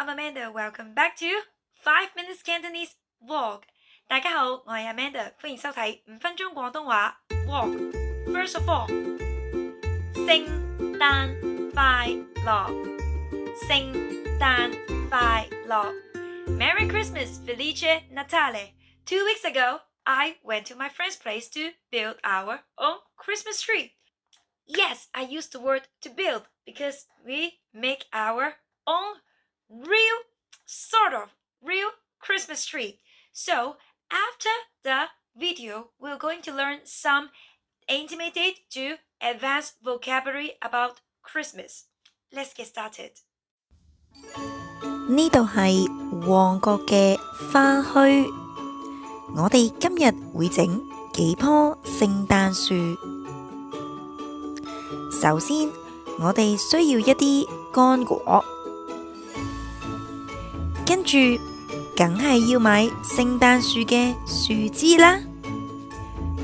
I'm Amanda. Welcome back to 5 Minutes Cantonese Vlog. 大家好，我係 Amanda，歡迎收睇5分鐘廣東話 Vlog。First of all，聖誕快樂，聖誕快樂 ，Merry Christmas, Felice Natale. 2 weeks ago, I went to my friend's place to build our own Christmas tree. Yes, I used the word to build because we make our own real Christmas tree. So after the video, we're going to learn some intermediate to advanced vocabulary about Christmas. Let's get started. 呢度係旺角嘅花墟，我哋今日會整幾棵聖誕樹。首先，我哋需要一啲乾果，跟住梗係要買聖誕樹嘅樹枝啦。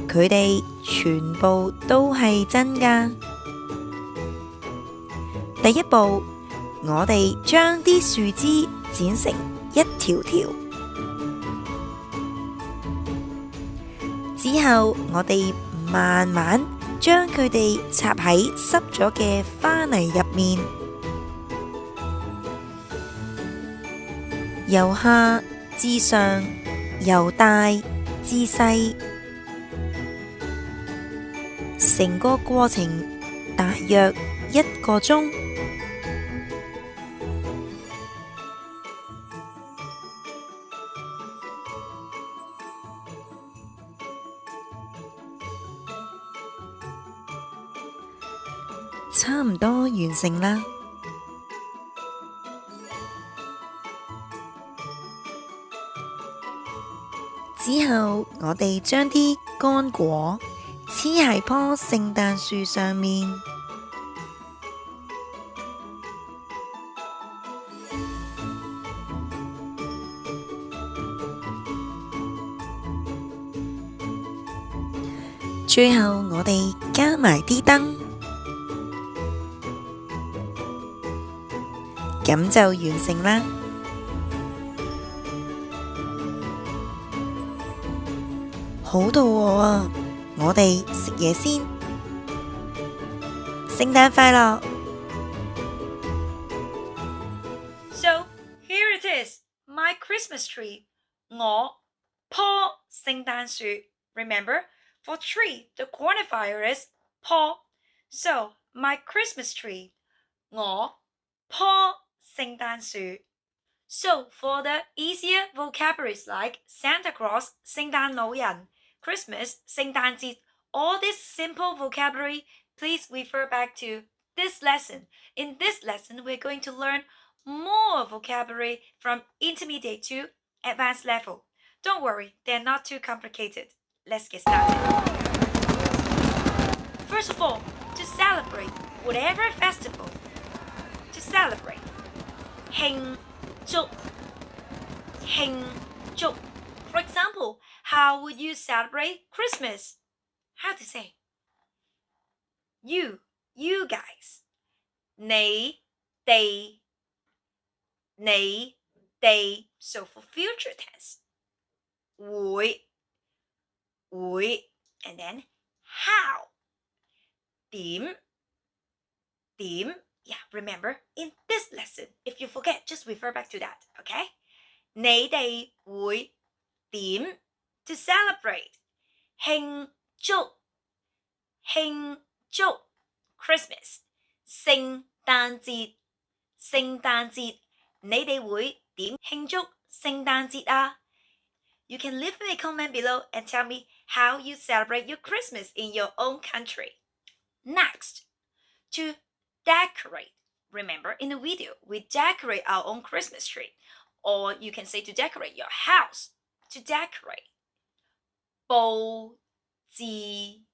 佢哋全部都係真㗎。第一步，我哋將啲樹枝剪成一條條，之後我哋慢慢將佢哋插喺濕咗嘅花泥入面，由下至上，由大至細，成個過程大約1個鐘。差唔多完成啦。之後我哋將啲乾果黐喺棵聖誕樹上面，最後我哋加埋啲燈。咁就完成啦！好肚餓啊！我哋食嘢先。聖誕快樂 So here it is, my Christmas tree. 我棵聖誕樹 Remember, for tree, the quantifier is 棵. So my Christmas tree. 我棵聖誕樹 So for the easier vocabularies like Santa Claus, 聖誕老人, Christmas, 聖誕節, all this simple vocabulary, please refer back to this lesson. In this lesson, we're going to learn more vocabulary from intermediate to advanced level. Don't worry, they're not too complicated. Let's get started. First of all, to celebrate whatever festival, to celebrate. 慶祝 For example, how would you celebrate Christmas? How to say? You guys. 你哋 So for future tense. 會 and then how? 點 Yeah, remember, in this lesson, if you forget, just refer back to that, okay? 你哋會點 to celebrate? 慶祝 Christmas. 聖誕節 你哋會點慶祝聖誕節啊? You can leave me a comment below and tell me how you celebrate your Christmas in your own country. Next, to decorate. Remember, in the video, we decorate our own Christmas tree. Or you can say to decorate your house. To decorate. 佈置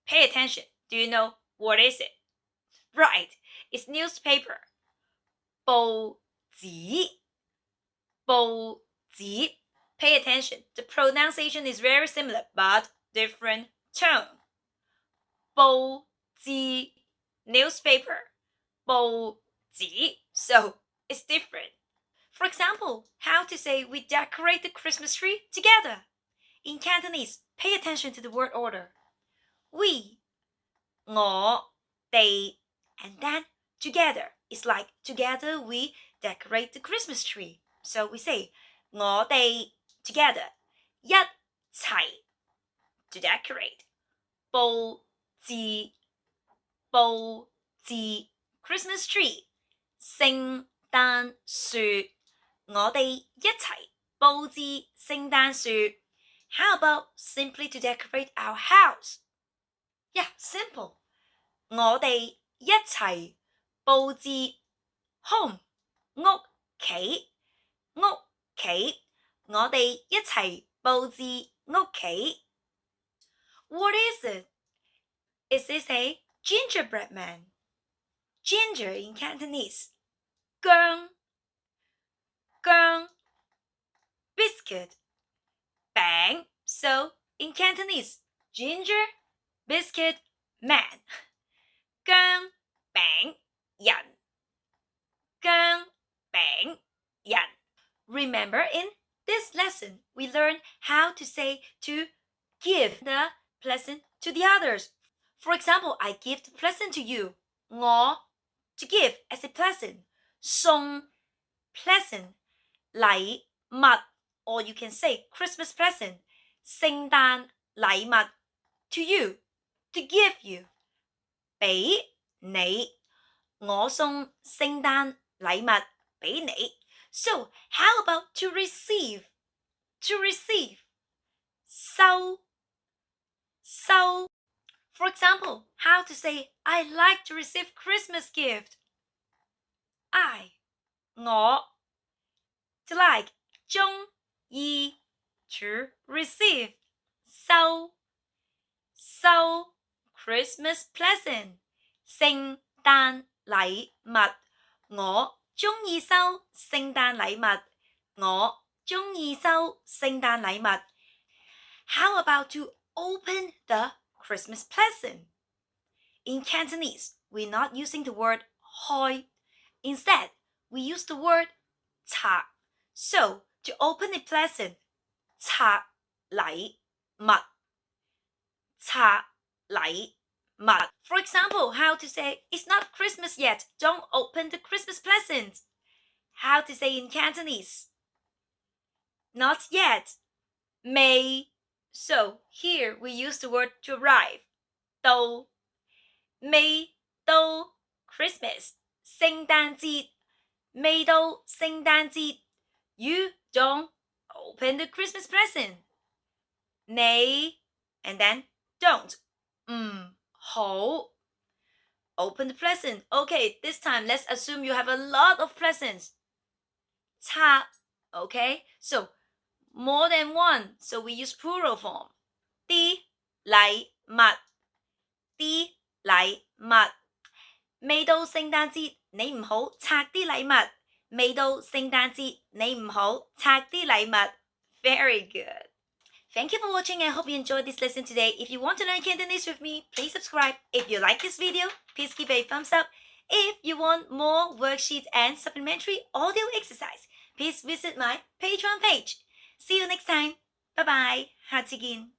Pay attention. Do you know what is it? Right, it's newspaper. 報紙 Pay attention. The pronunciation is very similar but different tone. 報紙 newspaper 報紙. So it's different. For example, how to say we decorate the Christmas tree together. In Cantonese, pay attention to the word order. We, 我, they, and then together. It's like together we decorate the Christmas tree. So we say 我哋 together. 一齊 to decorate. 佈置 Christmas tree. 聖誕樹我哋一齊佈置聖誕樹. How about simply to decorate our house? Yeah, simple. 我哋一齊佈置 home 屋企我哋一齊佈置屋企. What is it? Is this a gingerbread man? Ginger in Cantonese. 薑 biscuit. 餅 So in Cantonese, ginger, biscuit, man. 薑餅人 薑餅人. Remember, in this lesson, we learned how to say to give the present to the others. For example, I give the present to you. 我 to give as a present. 送 present. 禮物 or you can say Christmas present. 聖誕禮物 to you, to give you. 俾你我送聖誕禮物俾你. So, how about to receive? To receive. 收 For example, how to say I like to receive Christmas gift?我 to like 鍾意 to receive 收 Christmas present 聖誕禮物我鍾意收聖誕禮物我鍾意收聖誕禮物. How about to open the Christmas present? In Cantonese, we're not using the word hoi. Instead, we use the word 拆. So, to open a present, 拆禮物 拆禮物. For example, how to say, it's not Christmas yet, don't open the Christmas present. How to say in Cantonese? Not yet. May. So, here we use the word to arrive. 到 May 到 Christmas. 聖誕節未到聖誕節 You don't open the Christmas present. 你 and then don't. 好 Open the present. Okay, this time let's assume you have a lot of presents. 拆 Okay, so more than one, so we use plural form. 啲禮物啲禮物未到聖誕節你唔好拆啲禮物未到聖誕節你唔好拆啲禮物 Very good. Thank you for watching. I hope you enjoyed this lesson today. If you want to learn Cantonese with me, please subscribe. If you like this video, please give a thumbs up. If you want more worksheets and supplementary audio exercise, please visit my Patreon page. See you next time. Bye bye. 下次見